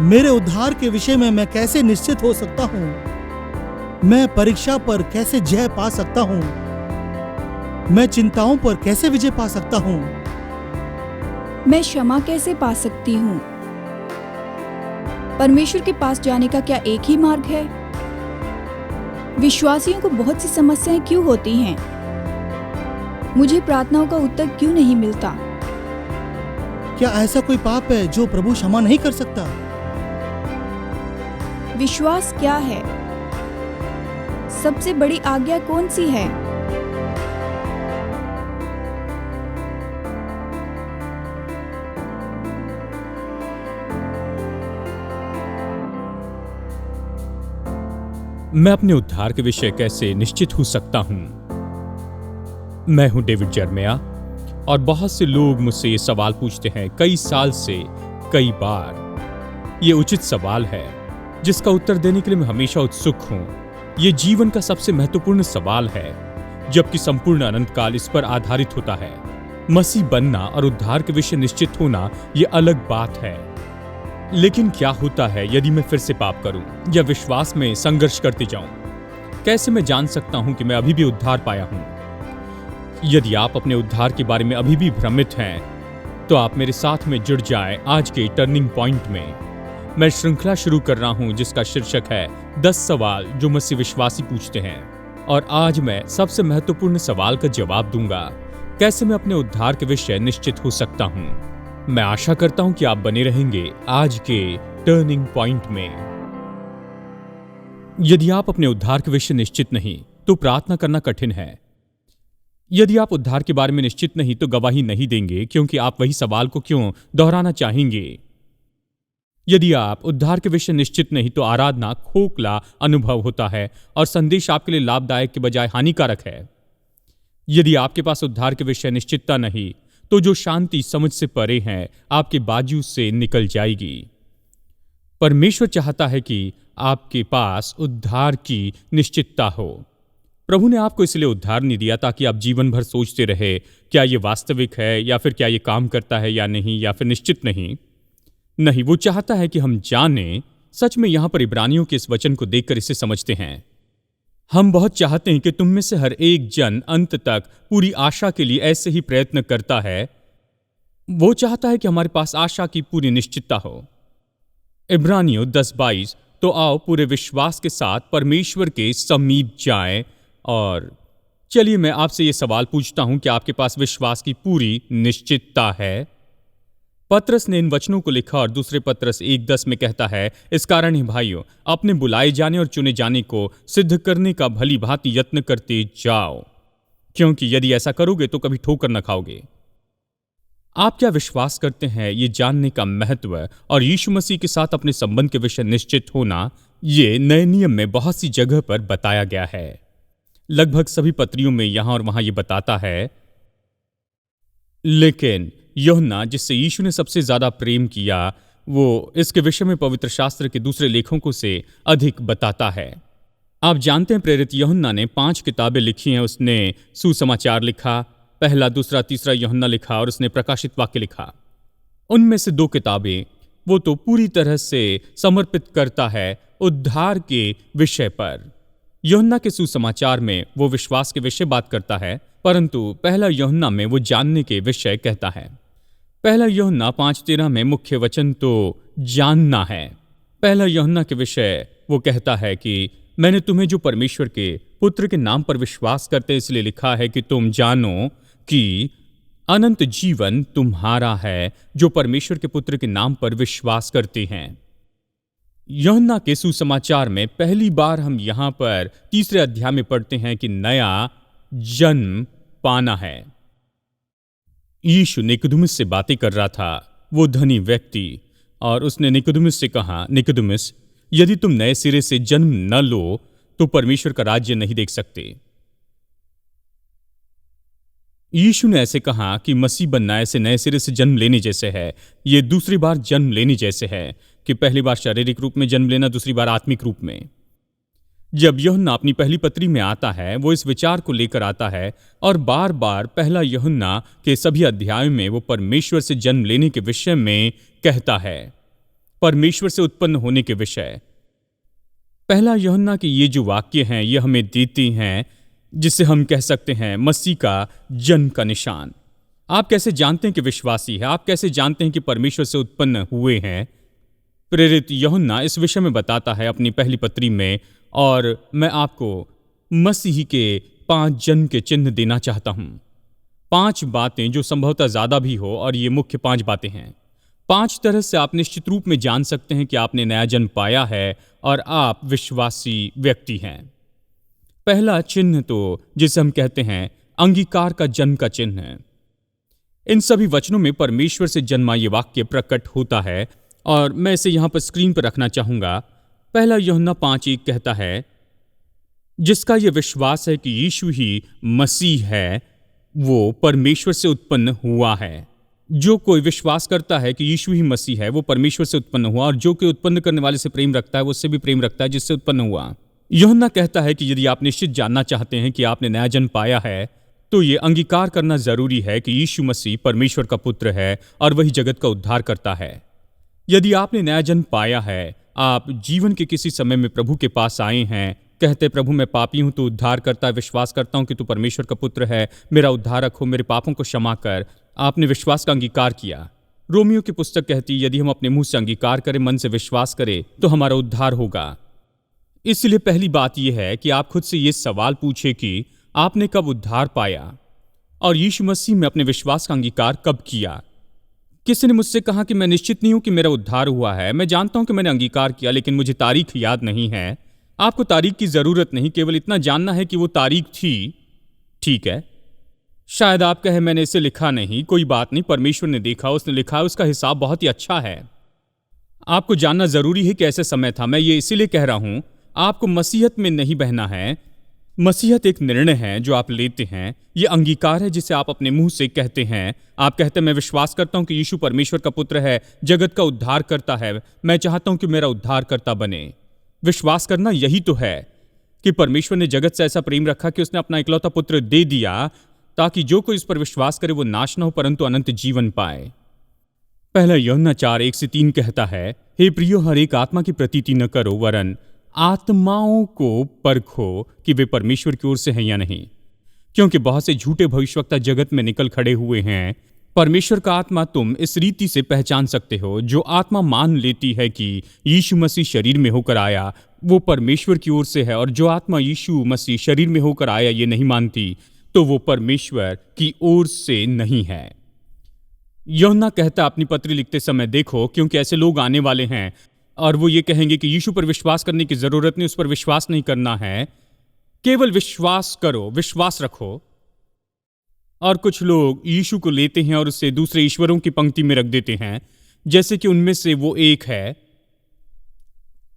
मेरे उद्धार के विषय में मैं कैसे निश्चित हो सकता हूं? मैं परीक्षा पर कैसे जय पा सकता हूं? मैं चिंताओं पर कैसे विजय पा सकता हूं? मैं क्षमा कैसे पा सकती हूँ? परमेश्वर के पास जाने का क्या एक ही मार्ग है? विश्वासियों को बहुत सी समस्याएं क्यों होती हैं? मुझे प्रार्थनाओं का उत्तर क्यों नहीं मिलता? क्या ऐसा कोई पाप है जो प्रभु क्षमा नहीं कर सकता? विश्वास क्या है? सबसे बड़ी आज्ञा कौन सी है? मैं अपने उद्धार के विषय कैसे निश्चित हो सकता हूं? मैं हूं डेविड जर्मिया और बहुत से लोग मुझसे ये सवाल पूछते हैं कई साल से, कई बार। ये उचित सवाल है जिसका उत्तर देने के लिए मैं हमेशा उत्सुक हूं। ये जीवन का सबसे महत्वपूर्ण सवाल है, जबकि संपूर्ण अनंत काल इस पर आधारित होता है। मसीह बनना और उद्धार के विषय निश्चित होना ये अलग बात है। लेकिन क्या होता है यदि मैं फिर से पाप करूं या विश्वास में संघर्ष करते जाऊं? कैसे मैं जान सकता हूं कि मैं अभी भी उद्धार पाया हूं? यदि आप अपने उद्धार के बारे में अभी भी भ्रमित हैं, तो आप मेरे साथ में जुड़ जाएं आज के टर्निंग पॉइंट में। मैं श्रृंखला शुरू कर रहा हूं जिसका शीर्षक है 10 सवाल जो मसीह विश्वासी पूछते हैं। और आज मैं सबसे महत्वपूर्ण सवाल का जवाब दूंगा, कैसे मैं अपने उद्धार के विषय निश्चित हो सकता हूं। मैं आशा करता हूं कि आप बने रहेंगे आज के टर्निंग पॉइंट में। यदि आप अपने उद्धार के विषय निश्चित नहीं, तो प्रार्थना करना कठिन है। यदि आप उद्धार के बारे में निश्चित नहीं, तो गवाही नहीं देंगे, क्योंकि आप वही सवाल को क्यों दोहराना चाहेंगे। यदि आप उद्धार के विषय निश्चित नहीं, तो आराधना खोखला अनुभव होता है और संदेश आपके लिए लाभदायक के बजाय हानिकारक है। यदि आपके पास उद्धार के विषय निश्चितता नहीं, तो जो शांति समझ से परे है आपके बाजू से निकल जाएगी। परमेश्वर चाहता है कि आपके पास उद्धार की निश्चितता हो। प्रभु ने आपको इसलिए उद्धार नहीं दिया ताकि आप जीवन भर सोचते रहे क्या ये वास्तविक है, या फिर क्या ये काम करता है या नहीं, या फिर निश्चित नहीं। नहीं, वो चाहता है कि हम जानें। सच में यहां पर इब्रानियों के इस वचन को देखकर इसे समझते हैं। हम बहुत चाहते हैं कि तुम में से हर एक जन अंत तक पूरी आशा के लिए ऐसे ही प्रयत्न करता है। वो चाहता है कि हमारे पास आशा की पूरी निश्चितता हो। इब्रानियों 10:22। तो आओ पूरे विश्वास के साथ परमेश्वर के समीप जाएं। और चलिए मैं आपसे ये सवाल पूछता हूं कि आपके पास विश्वास की पूरी निश्चितता है? पत्रस ने इन वचनों को लिखा और दूसरे पत्रस 1:10 में कहता है, इस कारण ही भाइयों, अपने बुलाए जाने और चुने जाने को सिद्ध करने का भली भांति यत्न करते जाओ, क्योंकि यदि ऐसा करोगे तो कभी ठोकर न खाओगे। आप क्या विश्वास करते हैं ये जानने का महत्व और यीशु मसीह के साथ अपने संबंध के विषय निश्चित होना, ये नए नियम में बहुत सी जगह पर बताया गया है। लगभग सभी पत्रियों में यहां और वहां ये बताता है। लेकिन यूहन्ना, जिससे यीशु ने सबसे ज्यादा प्रेम किया, वो इसके विषय में पवित्र शास्त्र के दूसरे लेखकों से अधिक बताता है। आप जानते हैं प्रेरित यूहन्ना ने 5 किताबें लिखी हैं। उसने सुसमाचार लिखा, पहला, दूसरा, तीसरा यूहन्ना लिखा, और उसने प्रकाशित वाक्य लिखा। उनमें से 2 किताबें वो तो पूरी तरह से समर्पित करता है उद्धार के विषय पर। यूहन्ना के सुसमाचार में वो विश्वास के विषय बात करता है, परंतु पहला यूहन्ना में वो जानने के विषय कहता है। पहला यूहन्ना 5:13 में मुख्य वचन तो जानना है। पहला यूहन्ना के विषय वो कहता है कि मैंने तुम्हें जो परमेश्वर के पुत्र के नाम पर विश्वास करते इसलिए लिखा है कि तुम जानो कि अनंत जीवन तुम्हारा है, जो परमेश्वर के पुत्र के नाम पर विश्वास करते हैं। यूहन्ना के सुसमाचार में पहली बार हम यहां पर 3 अध्याय में पढ़ते हैं कि नया जन्म पाना है। यीशु निकोदेमुस से बातें कर रहा था, वो धनी व्यक्ति, और उसने निकोदेमुस से कहा, निकोदेमुस, यदि तुम नए सिरे से जन्म न लो तो परमेश्वर का राज्य नहीं देख सकते। यीशु ने ऐसे कहा कि मसीह बनना ऐसे नए सिरे से जन्म लेने जैसे है। ये दूसरी बार जन्म लेने जैसे है कि पहली बार शारीरिक रूप में जन्म लेना, दूसरी बार आत्मिक रूप में। जब यूहन्ना अपनी पहली पत्री में आता है, वो इस विचार को लेकर आता है और बार बार पहला यूहन्ना के सभी अध्यायों में वो परमेश्वर से जन्म लेने के विषय में कहता है। परमेश्वर से उत्पन्न होने के विषय। पहला यूहन्ना के ये जो वाक्य हैं ये हमें देते हैं जिसे हम कह सकते हैं मसीह का जन्म का निशान। आप कैसे जानते हैं कि विश्वासी है? आप कैसे जानते हैं कि परमेश्वर से उत्पन्न हुए हैं? प्रेरित यूहन्ना इस विषय में बताता है अपनी पहली पत्री में, और मैं आपको मसीह के 5 जन्म के चिन्ह देना चाहता हूं। 5 बातें जो संभवतः ज्यादा भी हो, और ये मुख्य 5 बातें हैं। 5 तरह से आप निश्चित रूप में जान सकते हैं कि आपने नया जन्म पाया है और आप विश्वासी व्यक्ति हैं। पहला चिन्ह तो जिसे हम कहते हैं अंगीकार का जन्म का चिन्ह है। इन सभी वचनों में परमेश्वर से जन्मा ये वाक्य प्रकट होता है, और मैं इसे यहां पर स्क्रीन पर रखना चाहूंगा। पहला यूहन्ना 5:1 कहता है, जिसका यह विश्वास है कि यीशु ही मसीह है, वो परमेश्वर से उत्पन्न हुआ है। जो कोई विश्वास करता है कि यीशु ही मसीह है, वो परमेश्वर से उत्पन्न हुआ, और जो कोई उत्पन्न करने वाले से प्रेम रखता है वो उससे भी प्रेम रखता है जिससे उत्पन्न हुआ। यूहन्ना कहता है कि यदि आप निश्चित जानना चाहते हैं कि आपने नया जन्म पाया है, तो ये अंगीकार करना जरूरी है कि यीशु मसीह परमेश्वर का पुत्र है और वही जगत का उद्धार करता है। यदि आपने नया जन्म पाया है, आप जीवन के किसी समय में प्रभु के पास आए हैं, कहते प्रभु मैं पापी हूं, तू उद्धार करता है, विश्वास करता हूं कि तू परमेश्वर का पुत्र है, मेरा उद्धारक हो, मेरे पापों को क्षमा कर। आपने विश्वास का अंगीकार किया। रोमियो की पुस्तक कहती है यदि हम अपने मुंह से अंगीकार करें, मन से विश्वास करें, तो हमारा उद्धार होगा। इसलिए पहली बात यह है कि आप खुद से यह सवाल पूछे कि आपने कब उद्धार पाया और यीशु मसीह में अपने विश्वास का अंगीकार कब किया। किसी ने मुझसे कहा कि मैं निश्चित नहीं हूं कि मेरा उद्धार हुआ है, मैं जानता हूं कि मैंने अंगीकार किया, लेकिन मुझे तारीख याद नहीं है। आपको तारीख की जरूरत नहीं, केवल इतना जानना है कि वो तारीख थी। ठीक है, शायद आप कहे मैंने इसे लिखा नहीं, कोई बात नहीं, परमेश्वर ने देखा, उसने लिखा, उसका हिसाब बहुत ही अच्छा है। आपको जानना जरूरी है कि ऐसे समय था। मैं ये इसीलिए कह रहा हूं, आपको मसीहत में नहीं बहना है। मसीहत एक निर्णय है जो आप लेते हैं। ये अंगीकार है जिसे आप अपने मुंह से कहते हैं। आप कहते हैं मैं विश्वास करता हूं कि यीशु परमेश्वर का पुत्र है, जगत का उद्धार करता है, मैं चाहता हूं कि मेरा उद्धार करता बने। विश्वास करना यही तो है कि परमेश्वर ने जगत से ऐसा प्रेम रखा कि उसने अपना इकलौता पुत्र दे दिया, ताकि जो कोई इस पर विश्वास करे वो नाश न हो परंतु अनंत जीवन पाए। पहला यूहन्ना 4:1-3 कहता है, हे प्रियो, हर एक आत्मा की प्रतीति न करो, वरन आत्माओं को परखो कि वे परमेश्वर की ओर से हैं या नहीं, क्योंकि बहुत से झूठे भविष्यवक्ता जगत में निकल खड़े हुए हैं। परमेश्वर का आत्मा तुम इस रीति से पहचान सकते हो, जो आत्मा मान लेती है कि यीशु मसीह शरीर में होकर आया वो परमेश्वर की ओर से है, और जो आत्मा यीशु मसीह शरीर में होकर आया ये नहीं मानती, तो वो परमेश्वर की ओर से नहीं है। यूहन्ना कहता अपनी पत्री लिखते समय, देखो क्योंकि ऐसे लोग आने वाले हैं और वो ये कहेंगे कि यीशु पर विश्वास करने की जरूरत नहीं, उस पर विश्वास नहीं करना है, केवल विश्वास करो, विश्वास रखो। और कुछ लोग यीशु को लेते हैं और उसे दूसरे ईश्वरों की पंक्ति में रख देते हैं, जैसे कि उनमें से वो एक है।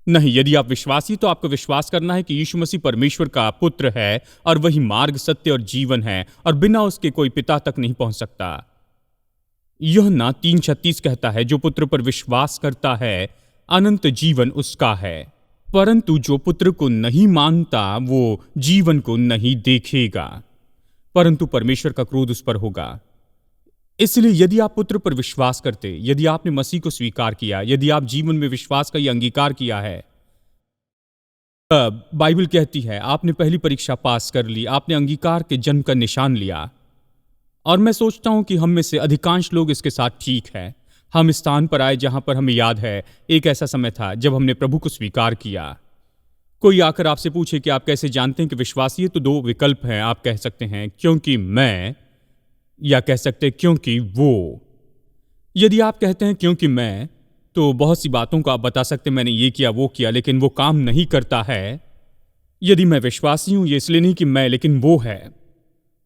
नहीं, यदि आप विश्वासी तो आपको विश्वास करना है कि यीशु मसीह परमेश्वर का पुत्र है और वही मार्ग, सत्य और जीवन है, और बिना उसके कोई पिता तक नहीं पहुंच सकता। यूहन्ना 3:36 कहता है, जो पुत्र पर विश्वास करता है अनंत जीवन उसका है, परंतु जो पुत्र को नहीं मानता वो जीवन को नहीं देखेगा, परंतु परमेश्वर का क्रोध उस पर होगा। इसलिए यदि आप पुत्र पर विश्वास करते, यदि आपने मसीह को स्वीकार किया, यदि आप जीवन में विश्वास का यह अंगीकार किया है, तब बाइबल कहती है आपने पहली परीक्षा पास कर ली, आपने अंगीकार के जन्म का निशान लिया। और मैं सोचता हूं कि हम में से अधिकांश लोग इसके साथ ठीक है। हम इस स्थान पर आए जहां पर हमें याद है एक ऐसा समय था जब हमने प्रभु को स्वीकार किया। कोई आकर आपसे पूछे कि आप कैसे जानते हैं कि विश्वासी है, तो 2 विकल्प हैं। आप कह सकते हैं क्योंकि मैं, या कह सकते हैं क्योंकि वो। यदि आप कहते हैं क्योंकि मैं, तो बहुत सी बातों को आप बता सकते हैं मैंने ये किया वो किया, लेकिन वो काम नहीं करता है। यदि मैं विश्वासी हूं, ये इसलिए नहीं कि मैं, लेकिन वो है,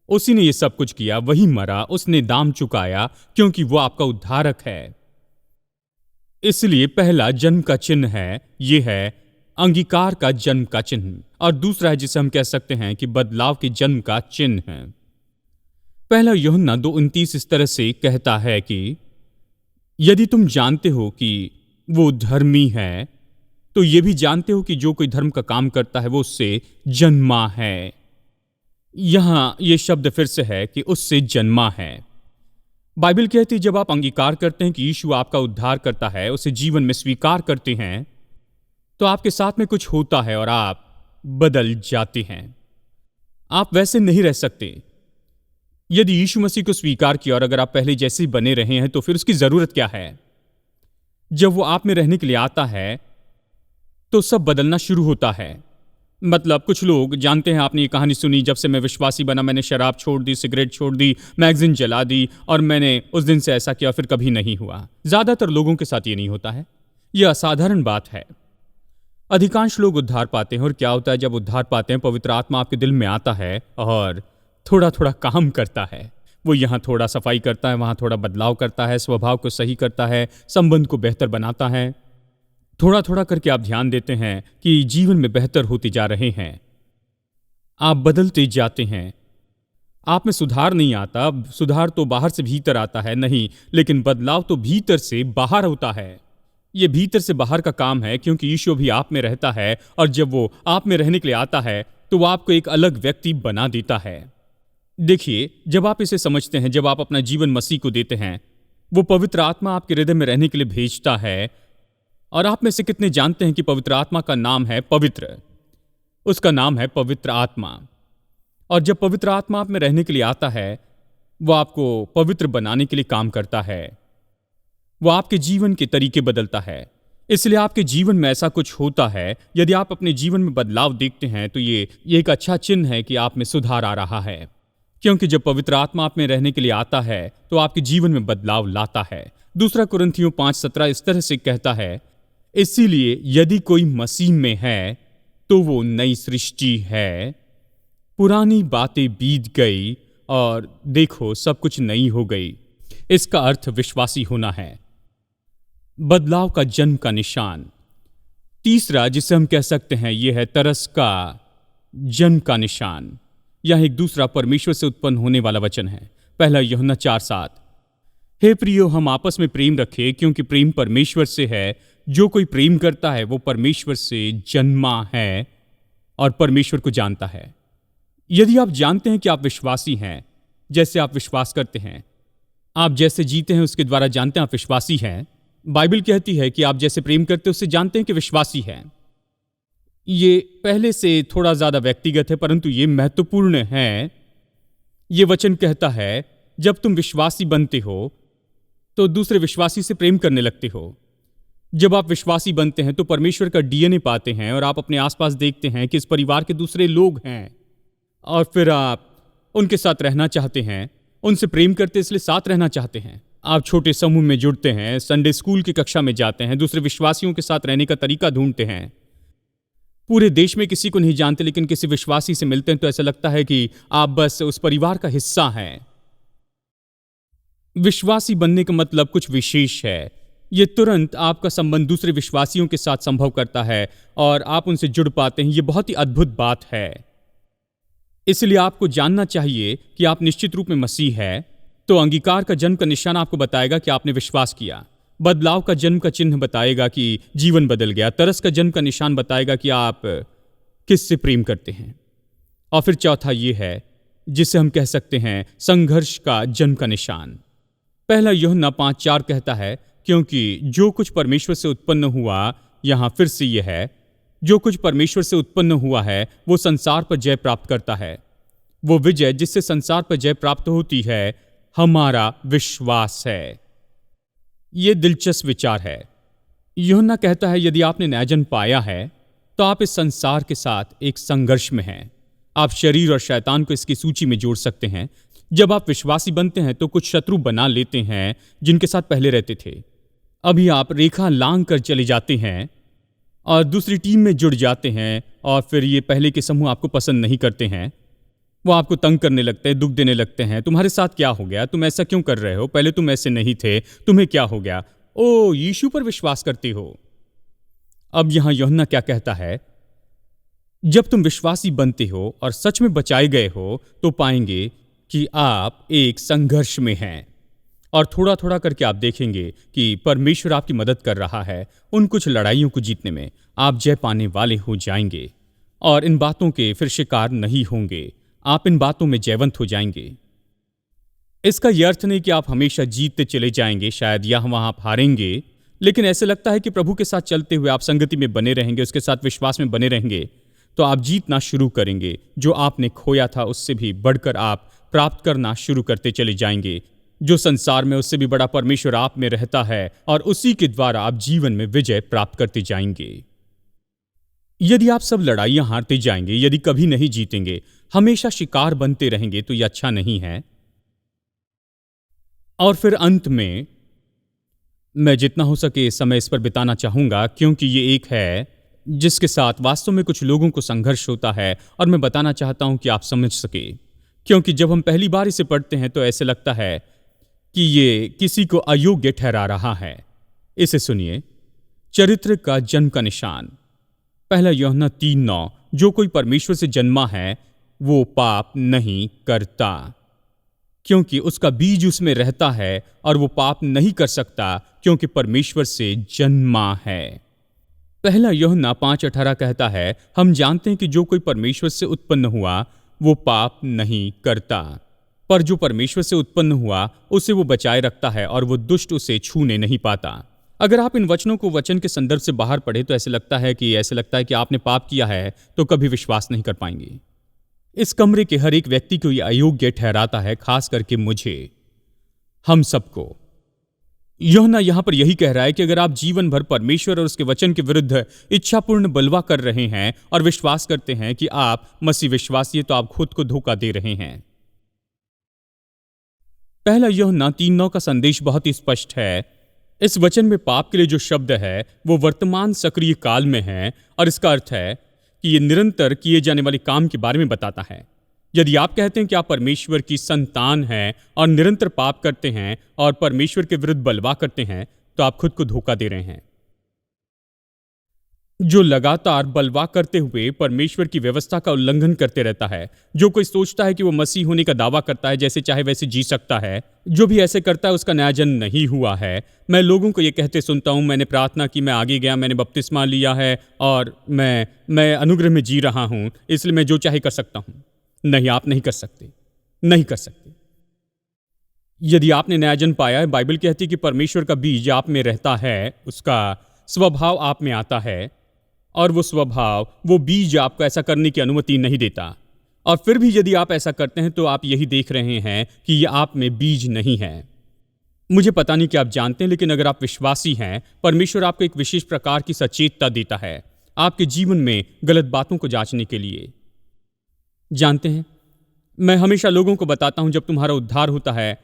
उसी ने ये सब कुछ किया, वही मरा, उसने दाम चुकाया, क्योंकि वो आपका उद्धारक है। इसलिए पहला जन्म का चिन्ह है, ये है अंगीकार का जन्म का चिन्ह, और दूसरा है जिसे हम कह सकते हैं कि बदलाव के जन्म का चिन्ह है। पहला यूहन्ना 2:29 इस तरह से कहता है कि यदि तुम जानते हो कि वो धर्मी है, तो ये भी जानते हो कि जो कोई धर्म का काम करता है वो उससे जन्मा है। यहां ये शब्द फिर से है कि उससे जन्मा है। बाइबल कहती है जब आप अंगीकार करते हैं कि यीशु आपका उद्धार करता है, उसे जीवन में स्वीकार करते हैं, तो आपके साथ में कुछ होता है और आप बदल जाते हैं। आप वैसे नहीं रह सकते। यदि यीशु मसीह को स्वीकार किया और अगर आप पहले जैसे ही बने रहे हैं तो फिर उसकी जरूरत क्या है? जब वो आप में रहने के लिए आता है तो सब बदलना शुरू होता है। मतलब कुछ लोग जानते हैं, आपने ये कहानी सुनी, जब से मैं विश्वासी बना मैंने शराब छोड़ दी, सिगरेट छोड़ दी, मैगजीन जला दी और मैंने उस दिन से ऐसा किया, फिर कभी नहीं हुआ। ज्यादातर लोगों के साथ ये नहीं होता है। यह असाधारण बात है। अधिकांश लोग उद्धार पाते हैं और क्या होता है जब उद्धार पाते हैं, पवित्र आत्मा आपके दिल में आता है और थोड़ा थोड़ा काम करता है। वो यहाँ थोड़ा सफाई करता है, वहां थोड़ा बदलाव करता है, स्वभाव को सही करता है, संबंध को बेहतर बनाता है। थोड़ा थोड़ा करके आप ध्यान देते हैं कि जीवन में बेहतर होते जा रहे हैं, आप बदलते जाते हैं। आप में सुधार नहीं आता, सुधार तो बाहर से भीतर आता है नहीं, लेकिन बदलाव तो भीतर से बाहर होता है। ये भीतर से बाहर का काम है, क्योंकि यीशु भी आप में रहता है और जब वो आप में रहने के लिए आता है तो वो आपको एक अलग व्यक्ति बना देता है। देखिए, जब आप इसे समझते हैं, जब आप अपना जीवन मसीह को देते हैं, वो पवित्र आत्मा आपके हृदय में रहने के लिए भेजता है। और आप में से कितने जानते हैं कि पवित्र आत्मा का नाम है पवित्र? उसका नाम है पवित्र आत्मा। और जब पवित्र आत्मा आप में रहने के लिए आता है, वो आपको पवित्र बनाने के लिए काम करता है। वो आपके जीवन के तरीके बदलता है। इसलिए आपके जीवन में ऐसा कुछ होता है। यदि आप अपने जीवन में बदलाव देखते हैं तो ये एक अच्छा चिन्ह है कि आप में सुधार आ रहा है, क्योंकि जब पवित्र आत्मा आप में रहने के लिए आता है तो आपके जीवन में बदलाव लाता है। दूसरा कुरिन्थियों 5:17 इस तरह से कहता है, इसीलिए यदि कोई मसीह में है तो वो नई सृष्टि है, पुरानी बातें बीत गई और देखो सब कुछ नई हो गई। इसका अर्थ विश्वासी होना है, बदलाव का जन्म का निशान। तीसरा जिसे हम कह सकते हैं यह है तरस का जन्म का निशान। यह एक दूसरा परमेश्वर से उत्पन्न होने वाला वचन है। पहला यूहन्ना 4:7, हे प्रियो, हम आपस में प्रेम रखें, क्योंकि प्रेम परमेश्वर से है। जो कोई प्रेम करता है वो परमेश्वर से जन्मा है और परमेश्वर को जानता है। यदि आप जानते हैं कि आप विश्वासी हैं, जैसे आप विश्वास करते हैं, आप जैसे जीते हैं उसके द्वारा जानते हैं आप विश्वासी हैं। बाइबल कहती है कि आप जैसे प्रेम करते हैं उससे जानते हैं कि विश्वासी हैं। ये पहले से थोड़ा ज्यादा व्यक्तिगत है, परंतु ये महत्वपूर्ण है। ये वचन कहता है जब तुम विश्वासी बनते हो तो दूसरे विश्वासी से प्रेम करने लगते हो। जब आप विश्वासी बनते हैं तो परमेश्वर का डीएनए पाते हैं और आप अपने आसपास देखते हैं कि इस परिवार के दूसरे लोग हैं और फिर आप उनके साथ रहना चाहते हैं, उनसे प्रेम करते इसलिए साथ रहना चाहते हैं। आप छोटे समूह में जुड़ते हैं, संडे स्कूल की कक्षा में जाते हैं, दूसरे विश्वासियों के साथ रहने का तरीका ढूंढते हैं। पूरे देश में किसी को नहीं जानते, लेकिन किसी विश्वासी से मिलते हैं तो ऐसा लगता है कि आप बस उस परिवार का हिस्सा हैं। विश्वासी बनने का मतलब कुछ विशेष है। यह तुरंत आपका संबंध दूसरे विश्वासियों के साथ संभव करता है और आप उनसे जुड़ पाते हैं। यह बहुत ही अद्भुत बात है। इसलिए आपको जानना चाहिए कि आप निश्चित रूप में मसीह है। तो अंगीकार का जन्म का निशान आपको बताएगा कि आपने विश्वास किया। बदलाव का जन्म का चिन्ह बताएगा कि जीवन बदल गया। तरस का जन्म का निशान बताएगा कि आप किससे प्रेम करते हैं। और फिर चौथा ये है जिसे हम कह सकते हैं संघर्ष का जन्म का निशान। पहला यूहन्ना 5:4 कहता है, क्योंकि जो कुछ परमेश्वर से उत्पन्न हुआ, यहां फिर से यह है, जो कुछ परमेश्वर से उत्पन्न हुआ है वो संसार पर जय प्राप्त करता है। वो विजय जिससे संसार पर जय प्राप्त होती है हमारा विश्वास है। यह दिलचस्प विचार है। यूहन्ना कहता है यदि आपने नया जन्म पाया है तो आप इस संसार के साथ एक संघर्ष में हैं। आप शरीर और शैतान को इसकी सूची में जोड़ सकते हैं। जब आप विश्वासी बनते हैं तो कुछ शत्रु बना लेते हैं जिनके साथ पहले रहते थे। अभी आप रेखा लांघ कर चले जाते हैं और दूसरी टीम में जुड़ जाते हैं और फिर ये पहले के समूह आपको पसंद नहीं करते हैं। वो आपको तंग करने लगते हैं, दुख देने लगते हैं। तुम्हारे साथ क्या हो गया? तुम ऐसा क्यों कर रहे हो? पहले तुम ऐसे नहीं थे, तुम्हें क्या हो गया? ओ, यीशु पर विश्वास करते हो। अब यहां यूहन्ना क्या कहता है, जब तुम विश्वासी बनते हो और सच में बचाए गए हो तो पाएंगे कि आप एक संघर्ष में हैं। और थोड़ा थोड़ा करके आप देखेंगे कि परमेश्वर आपकी मदद कर रहा है उन कुछ लड़ाइयों को जीतने में। आप जय पाने वाले हो जाएंगे और इन बातों के फिर शिकार नहीं होंगे। आप इन बातों में जयवंत हो जाएंगे। इसका यह अर्थ नहीं कि आप हमेशा जीतते चले जाएंगे, शायद यहां वहां आप हारेंगे, लेकिन ऐसे लगता है कि प्रभु के साथ चलते हुए आप संगति में बने रहेंगे, उसके साथ विश्वास में बने रहेंगे, तो आप जीतना शुरू करेंगे। जो आपने खोया था उससे भी बढ़कर आप प्राप्त करना शुरू करते चले जाएंगे। जो संसार में उससे भी बड़ा परमेश्वर आप में रहता है और उसी के द्वारा आप जीवन में विजय प्राप्त करते जाएंगे। यदि आप सब लड़ाइयां हारते जाएंगे, यदि कभी नहीं जीतेंगे, हमेशा शिकार बनते रहेंगे, तो यह अच्छा नहीं है। और फिर अंत में मैं जितना हो सके समय इस पर बिताना चाहूंगा, क्योंकि ये एक है जिसके साथ वास्तव में कुछ लोगों को संघर्ष होता है, और मैं बताना चाहता हूं कि आप समझ सके। क्योंकि जब हम पहली बार इसे पढ़ते हैं तो ऐसे लगता है कि ये किसी को अयोग्य ठहरा रहा है। इसे सुनिए, चरित्र का जन्म का निशान। पहला यूहन्ना 3:9, जो कोई परमेश्वर से जन्मा है वो पाप नहीं करता, क्योंकि उसका बीज उसमें रहता है, और वो पाप नहीं कर सकता क्योंकि परमेश्वर से जन्मा है। पहला यूहन्ना 5:18 कहता है, हम जानते हैं कि जो कोई परमेश्वर से उत्पन्न हुआ वो पाप नहीं करता, पर जो परमेश्वर से उत्पन्न हुआ उसे वो बचाए रखता है, और वो दुष्ट उसे छूने नहीं पाता। अगर आप इन वचनों को वचन के संदर्भ से बाहर पढ़े तो ऐसे लगता है कि आपने पाप किया है तो कभी विश्वास नहीं कर पाएंगे। इस कमरे के हर एक व्यक्ति को यह अयोग्य ठहराता है, खास करके मुझे, हम सबको। यूहन्ना यहां पर यही कह रहा है कि अगर आप जीवन भर परमेश्वर और उसके वचन के विरुद्ध इच्छापूर्ण बलवा कर रहे हैं और विश्वास करते हैं कि आप मसीह विश्वासी हैं, तो आप खुद को धोखा दे रहे हैं। पहला यूहन्ना 3:9 का संदेश बहुत ही स्पष्ट है। इस वचन में पाप के लिए जो शब्द है वो वर्तमान सक्रिय काल में है, और इसका अर्थ है कि ये निरंतर किए जाने वाले काम के बारे में बताता है। यदि आप कहते हैं कि आप परमेश्वर की संतान हैं और निरंतर पाप करते हैं और परमेश्वर के विरुद्ध बलवा करते हैं, तो आप खुद को धोखा दे रहे हैं। जो लगातार बलवा करते हुए परमेश्वर की व्यवस्था का उल्लंघन करते रहता है, जो कोई सोचता है कि वो मसीह होने का दावा करता है, जैसे चाहे वैसे जी सकता है, जो भी ऐसे करता है उसका नया जन्म नहीं हुआ है। मैं लोगों को ये कहते सुनता हूं, मैंने प्रार्थना की, मैं आगे गया, मैंने बपतिस्मा लिया है और मैं अनुग्रह में जी रहा हूं, इसलिए मैं जो चाहे कर सकता हूं। नहीं, आप नहीं कर सकते, नहीं कर सकते। यदि आपने नया जन्म पाया है, बाइबल कहती है कि परमेश्वर का बीज आप में रहता है, उसका स्वभाव आप में आता है, और वो स्वभाव, वो बीज आपको ऐसा करने की अनुमति नहीं देता। और फिर भी यदि आप ऐसा करते हैं तो आप यही देख रहे हैं कि ये आप में बीज नहीं है। मुझे पता नहीं कि आप जानते हैं, लेकिन अगर आप विश्वासी हैं, परमेश्वर आपको एक विशेष प्रकार की सचेतता देता है आपके जीवन में गलत बातों को जांचने के लिए। जानते हैं, मैं हमेशा लोगों को बताता हूं, जब तुम्हारा उद्धार होता है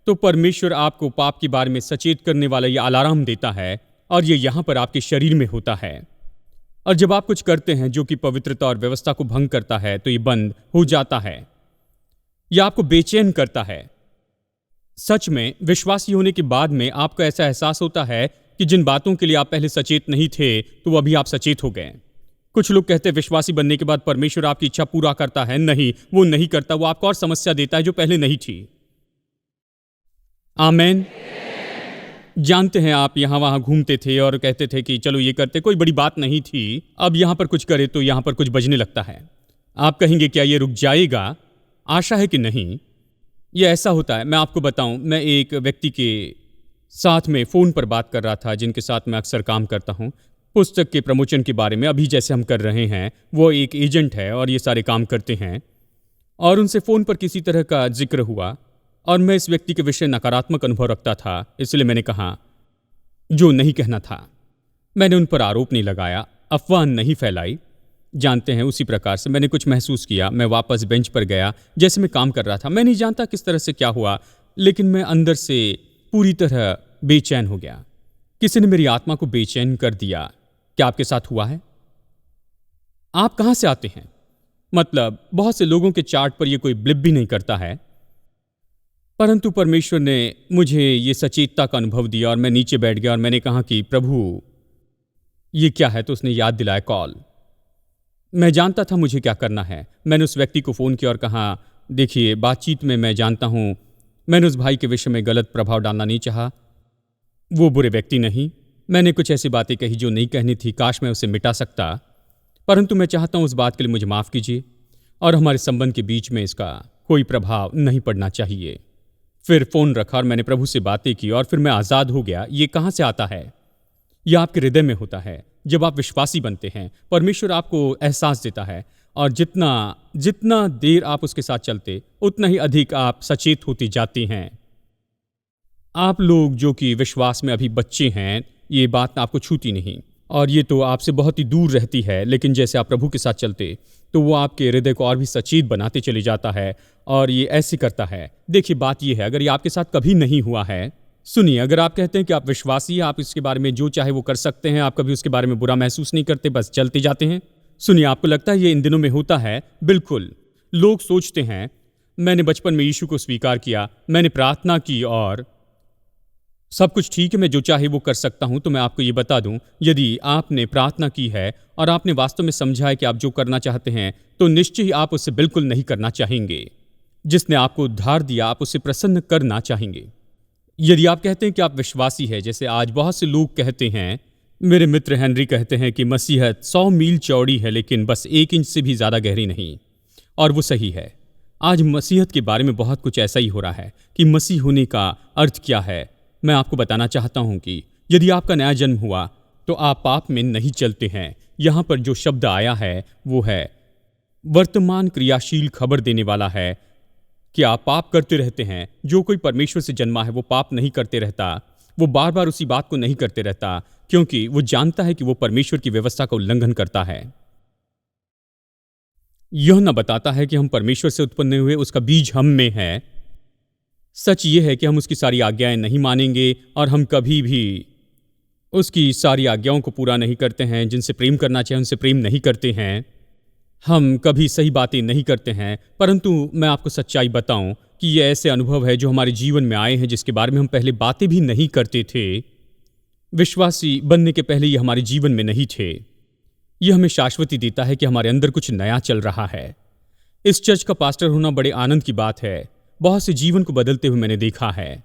तो परमेश्वर आपको पाप के बारे में सचेत करने वाला यह अलार्म देता है, और ये यहां पर आपके शरीर में होता है। और जब आप कुछ करते हैं जो कि पवित्रता और व्यवस्था को भंग करता है, तो ये बंद हो जाता है। यह आपको बेचैन करता है। सच में विश्वासी होने के बाद में आपको ऐसा एहसास होता है कि जिन बातों के लिए आप पहले सचेत नहीं थे, तो वो अभी आप सचेत हो गए। कुछ लोग कहते हैं विश्वासी बनने के बाद परमेश्वर आपकी इच्छा पूरा करता है। नहीं, वो नहीं करता, वो आपको और समस्या देता है जो पहले नहीं थी। आमेन। जानते हैं, आप यहां वहां घूमते थे और कहते थे कि चलो ये करते, कोई बड़ी बात नहीं थी। अब यहां पर कुछ करे तो यहां पर कुछ बजने लगता है। आप कहेंगे क्या ये रुक जाएगा? आशा है कि नहीं। ये ऐसा होता है। मैं आपको बताऊं, मैं एक व्यक्ति के साथ में फोन पर बात कर रहा था जिनके साथ मैं अक्सर काम करता हूं, पुस्तक के प्रमोशन के बारे में, अभी जैसे हम कर रहे हैं। वो एक एजेंट है और ये सारे काम करते हैं, और उनसे फोन पर किसी तरह का जिक्र हुआ और मैं इस व्यक्ति के विषय नकारात्मक अनुभव रखता था, इसलिए मैंने कहा जो नहीं कहना था। मैंने उन पर आरोप नहीं लगाया, अफवाह नहीं फैलाई। जानते हैं, उसी प्रकार से मैंने कुछ महसूस किया। मैं वापस बेंच पर गया जैसे मैं काम कर रहा था। मैं नहीं जानता किस तरह से क्या हुआ, लेकिन मैं अंदर से पूरी तरह बेचैन हो गया। किसी ने मेरी आत्मा को बेचैन कर दिया। क्या आपके साथ हुआ है? आप कहां से आते हैं? मतलब बहुत से लोगों के चार्ट पर यह कोई ब्लिप भी नहीं करता है, परंतु परमेश्वर ने मुझे ये सचेतता का अनुभव दिया और मैं नीचे बैठ गया और मैंने कहा कि प्रभु ये क्या है? तो उसने याद दिलाया कॉल। मैं जानता था मुझे क्या करना है। मैंने उस व्यक्ति को फ़ोन किया और कहा देखिए, बातचीत में मैं जानता हूं मैंने उस भाई के विषय में गलत प्रभाव डालना नहीं चाहा। वो बुरे व्यक्ति नहीं। मैंने कुछ ऐसी बातें कही जो नहीं कहनी थी। काश मैं उसे मिटा सकता, परंतु मैं चाहता हूं उस बात के लिए मुझे माफ़ कीजिए और हमारे संबंध के बीच में इसका कोई प्रभाव नहीं पड़ना चाहिए। फिर फोन रखा और मैंने प्रभु से बातें की और फिर मैं आज़ाद हो गया। ये कहाँ से आता है? यह आपके हृदय में होता है। जब आप विश्वासी बनते हैं, परमेश्वर आपको एहसास देता है, और जितना जितना देर आप उसके साथ चलते, उतना ही अधिक आप सचेत होते जाते हैं। आप लोग जो कि विश्वास में अभी बच्चे हैं, ये बात आपको छूती नहीं और ये तो आपसे बहुत ही दूर रहती है, लेकिन जैसे आप प्रभु के साथ चलते तो वो आपके हृदय को और भी सचेत बनाते चले जाता है और ये ऐसे करता है। देखिए, बात ये है, अगर ये आपके साथ कभी नहीं हुआ है, सुनिए, अगर आप कहते हैं कि आप विश्वासी हैं, आप इसके बारे में जो चाहे वो कर सकते हैं, आप कभी उसके बारे में बुरा महसूस नहीं करते, बस चलते जाते हैं। सुनिए, आपको लगता है ये इन दिनों में होता है? बिल्कुल। लोग सोचते हैं मैंने बचपन में यीशु को स्वीकार किया, मैंने प्रार्थना की और सब कुछ ठीक है, मैं जो चाहे वो कर सकता हूं। तो मैं आपको ये बता दूं, यदि आपने प्रार्थना की है और आपने वास्तव में समझा है कि आप जो करना चाहते हैं, तो निश्चय ही आप उससे बिल्कुल नहीं करना चाहेंगे। जिसने आपको उद्धार दिया, आप उससे प्रसन्न करना चाहेंगे। यदि आप कहते हैं कि आप विश्वासी हैं, जैसे आज बहुत से लोग कहते हैं, मेरे मित्र हेनरी कहते हैं कि मसीहत 100 मील चौड़ी है लेकिन बस 1 इंच से भी ज्यादा गहरी नहीं। और वो सही है। आज मसीहत के बारे में बहुत कुछ ऐसा ही हो रहा है कि मसीह होने का अर्थ क्या है। मैं आपको बताना चाहता हूं कि यदि आपका नया जन्म हुआ तो आप पाप में नहीं चलते हैं। यहां पर जो शब्द आया है वो है वर्तमान क्रियाशील खबर देने वाला है कि आप पाप करते रहते हैं। जो कोई परमेश्वर से जन्मा है वो पाप नहीं करते रहता, वो बार बार उसी बात को नहीं करते रहता, क्योंकि वो जानता है कि वो परमेश्वर की व्यवस्था का उल्लंघन करता है। यह न बताता है कि हम परमेश्वर से उत्पन्न हुए, उसका बीज हम में है। सच ये है कि हम उसकी सारी आज्ञाएं नहीं मानेंगे और हम कभी भी उसकी सारी आज्ञाओं को पूरा नहीं करते हैं। जिनसे प्रेम करना चाहिए उनसे प्रेम नहीं करते हैं। हम कभी सही बातें नहीं करते हैं। परंतु मैं आपको सच्चाई बताऊं कि ये ऐसे अनुभव है जो हमारे जीवन में आए हैं, जिसके बारे में हम पहले बातें भी नहीं करते थे। विश्वासी बनने के पहले ये हमारे जीवन में नहीं थे। यह हमें शाश्वती देता है कि हमारे अंदर कुछ नया चल रहा है। इस चर्च का पास्टर होना बड़े आनंद की बात है। बहुत से जीवन को बदलते हुए मैंने देखा है।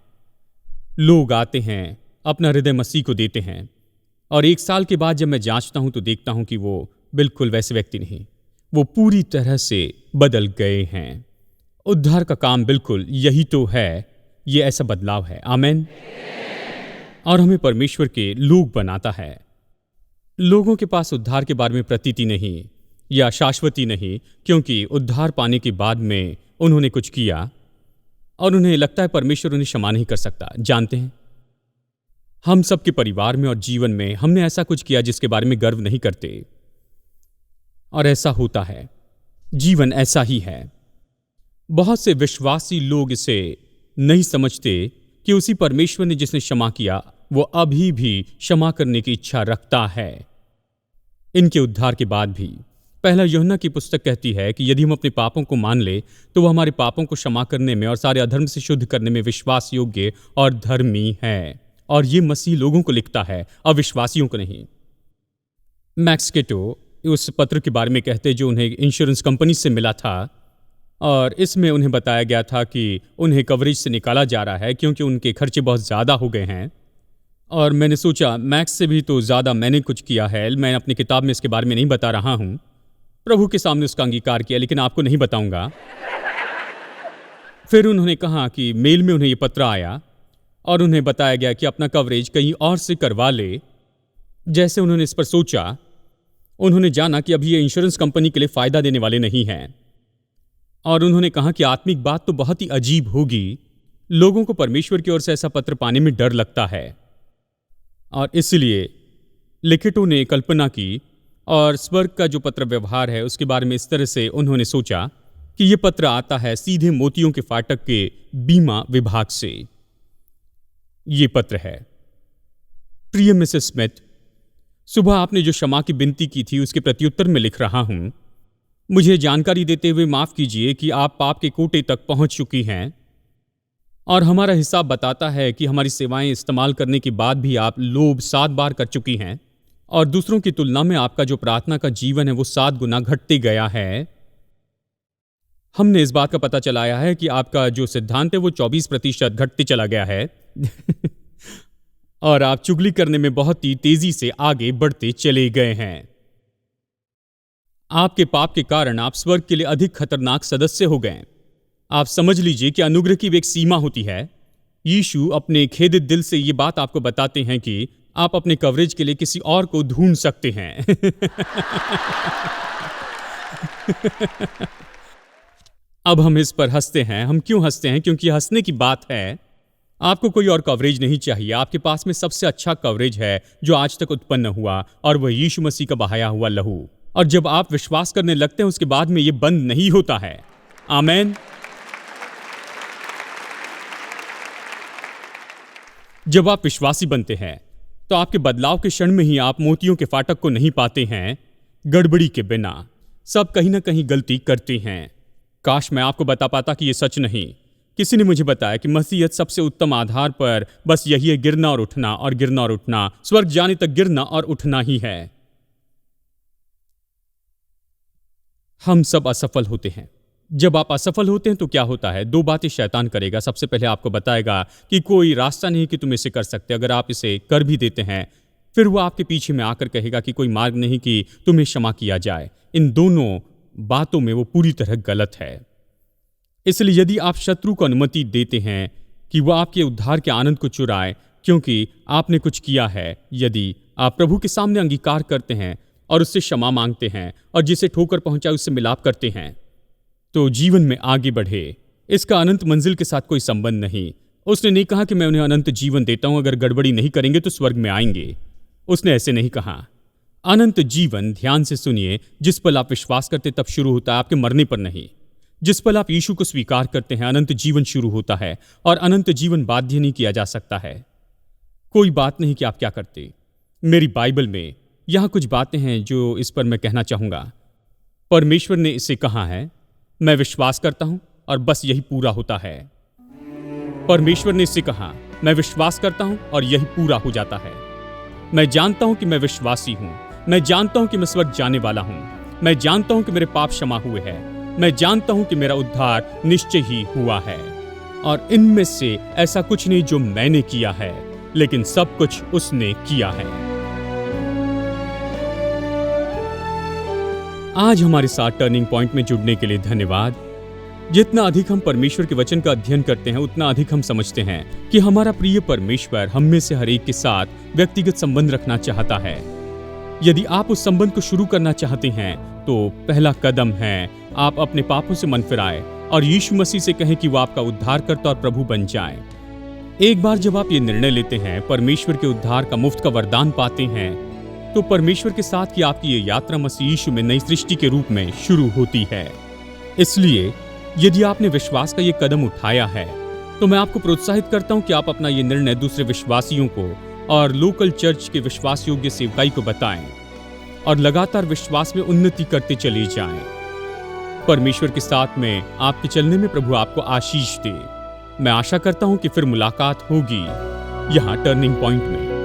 लोग आते हैं, अपना हृदय मसीह को देते हैं और 1 साल के बाद जब मैं जांचता हूं तो देखता हूं कि वो बिल्कुल वैसे व्यक्ति नहीं, वो पूरी तरह से बदल गए हैं। उद्धार का काम बिल्कुल यही तो है, ये ऐसा बदलाव है। आमीन। और हमें परमेश्वर के लोग बनाता है। लोगों के पास उद्धार के बारे में प्रतीति नहीं या शाश्वती नहीं, क्योंकि उद्धार पाने के बाद में उन्होंने कुछ किया और उन्हें लगता है परमेश्वर उन्हें क्षमा नहीं कर सकता। जानते हैं, हम सबके परिवार में और जीवन में हमने ऐसा कुछ किया जिसके बारे में गर्व नहीं करते, और ऐसा होता है। जीवन ऐसा ही है। बहुत से विश्वासी लोग इसे नहीं समझते कि उसी परमेश्वर ने जिसने क्षमा किया वो अभी भी क्षमा करने की इच्छा रखता है, इनके उद्धार के बाद भी। पहला यूहन्ना की पुस्तक कहती है कि यदि हम अपने पापों को मान ले तो वह हमारे पापों को क्षमा करने में और सारे अधर्म से शुद्ध करने में विश्वास योग्य और धर्मी है। और ये मसीह लोगों को लिखता है, अविश्वासियों को नहीं। मैक्स केटो उस पत्र के बारे में कहते जो उन्हें इंश्योरेंस कंपनी से मिला था, और इसमें उन्हें बताया गया था कि उन्हें कवरेज से निकाला जा रहा है क्योंकि उनके खर्चे बहुत ज़्यादा हो गए हैं। और मैंने सोचा मैक्स से भी तो ज़्यादा मैंने कुछ किया है। मैं अपनी किताब में इसके बारे में नहीं बता रहा हूँ। प्रभु के सामने उसका अंगीकार किया, लेकिन आपको नहीं बताऊंगा। फिर उन्होंने कहा कि मेल में उन्हें यह पत्र आया और उन्हें बताया गया कि अपना कवरेज कहीं और से करवा ले। जैसे उन्होंने इस पर सोचा, उन्होंने जाना कि अभी ये इंश्योरेंस कंपनी के लिए फायदा देने वाले नहीं हैं। और उन्होंने कहा कि आत्मिक बात तो बहुत ही अजीब होगी। लोगों को परमेश्वर की ओर से ऐसा पत्र पाने में डर लगता है, और इसलिए लिखितों ने कल्पना की और स्वर्ग का जो पत्र व्यवहार है उसके बारे में इस तरह से उन्होंने सोचा कि यह पत्र आता है सीधे मोतियों के फाटक के बीमा विभाग से। ये पत्र है, प्रिय मिसेस स्मिथ, सुबह आपने जो क्षमा की विनती की थी उसके प्रत्युत्तर में लिख रहा हूं। मुझे जानकारी देते हुए माफ कीजिए कि आप पाप के कोटे तक पहुंच चुकी हैं, और हमारा हिसाब बताता है कि हमारी सेवाएं इस्तेमाल करने के बाद भी आप लोभ 7 बार कर चुकी हैं, और दूसरों की तुलना में आपका जो प्रार्थना का जीवन है वो 7 गुना घटते गया है। हमने इस बात का पता चलाया है कि आपका जो सिद्धांत है वो 24% घटते चला गया है और आप चुगली करने में बहुत ही तेजी से आगे बढ़ते चले गए हैं। आपके पाप के कारण आप स्वर्ग के लिए अधिक खतरनाक सदस्य हो गए। आप समझ लीजिए कि अनुग्रह की भी एक सीमा होती है। यीशु अपने खेदित दिल से ये बात आपको बताते हैं कि आप अपने कवरेज के लिए किसी और को ढूंढ सकते हैं। अब हम इस पर हंसते हैं। हम क्यों हंसते हैं? क्योंकि हंसने की बात है। आपको कोई और कवरेज नहीं चाहिए। आपके पास में सबसे अच्छा कवरेज है जो आज तक उत्पन्न हुआ, और वह यीशु मसीह का बहाया हुआ लहू। और जब आप विश्वास करने लगते हैं उसके बाद में यह बंद नहीं होता है। आमेन। जब आप विश्वासी बनते हैं तो आपके बदलाव के क्षण में ही आप मोतियों के फाटक को नहीं पाते हैं। गड़बड़ी के बिना सब कहीं ना कहीं गलती करते हैं। काश मैं आपको बता पाता कि यह सच नहीं। किसी ने मुझे बताया कि मसीहत सबसे उत्तम आधार पर बस यही है, गिरना और उठना और गिरना और उठना, स्वर्ग जाने तक गिरना और उठना ही है। हम सब असफल होते हैं। जब आप असफल होते हैं तो क्या होता है? दो बातें शैतान करेगा। सबसे पहले आपको बताएगा कि कोई रास्ता नहीं कि तुम इसे कर सकते। अगर आप इसे कर भी देते हैं, फिर वो आपके पीछे में आकर कहेगा कि कोई मार्ग नहीं कि तुम्हें क्षमा किया जाए। इन दोनों बातों में वो पूरी तरह गलत है। इसलिए यदि आप शत्रु को अनुमति देते हैं कि वह आपके उद्धार के आनंद को चुराए क्योंकि आपने कुछ किया है, यदि आप प्रभु के सामने अंगीकार करते हैं और उससे क्षमा मांगते हैं और जिसे ठोकर पहुंचाए उससे मिलाप करते हैं, तो जीवन में आगे बढ़े। इसका अनंत मंजिल के साथ कोई संबंध नहीं। उसने नहीं कहा कि मैं उन्हें अनंत जीवन देता हूं, अगर गड़बड़ी नहीं करेंगे तो स्वर्ग में आएंगे। उसने ऐसे नहीं कहा। अनंत जीवन, ध्यान से सुनिए, जिस पल आप विश्वास करते तब शुरू होता है, आपके मरने पर नहीं। जिस पल आप यीशु को स्वीकार करते हैं, अनंत जीवन शुरू होता है, और अनंत जीवन बाध्य नहीं किया जा सकता है। कोई बात नहीं कि आप क्या करते। मेरी बाइबल में यहां कुछ बातें हैं जो इस पर मैं कहना चाहूंगा। परमेश्वर ने इसे कहा है, मैं विश्वास करता हूं और बस यही पूरा होता है। परमेश्वर ने इसे कहा, मैं विश्वास करता हूं और यही पूरा हो जाता है। मैं जानता हूं कि मैं विश्वासी हूं। मैं जानता हूं कि मैं स्वर्ग जाने वाला हूं। मैं जानता हूं कि मेरे पाप क्षमा हुए हैं। मैं जानता हूं कि मेरा उद्धार निश्चय ही हुआ है। और इनमें से ऐसा कुछ नहीं जो मैंने किया है, लेकिन सब कुछ उसने किया है। आज हमारे साथ टर्निंग पॉइंट में जुड़ने के लिए धन्यवाद। जितना अधिक हम परमेश्वर के वचन का अध्ययन करते हैं, उतना अधिक हम समझते हैं कि हमारा प्रिय परमेश्वर हम में से हर एक के साथ व्यक्तिगत संबंध रखना चाहता है। यदि आप उस संबंध को शुरू करना चाहते हैं तो पहला कदम है आप अपने पापों से मन फिराएं और यीशु मसीह से कहें कि वो आपका उद्धारकर्ता और प्रभु बन जाएं। एक बार जब आप ये निर्णय लेते हैं, परमेश्वर के उद्धार का मुफ्त का वरदान पाते हैं, तो परमेश्वर के साथ की आपकी ये यात्रा मसीह यीशु में नई सृष्टि के रूप में शुरू होती है। इसलिए यदि आपने विश्वास का ये कदम उठाया है, तो मैं आपको प्रोत्साहित करता हूं कि आप अपना ये निर्णय दूसरे विश्वासियों को और लोकल चर्च के विश्वास योग्य सेवकाई को बताएं और लगातार विश्वास में उन्नति करते चले जाएं। परमेश्वर के साथ में आपके चलने में प्रभु आपको आशीष दे। मैं आशा करता हूं कि फिर मुलाकात होगी यहाँ टर्निंग पॉइंट में।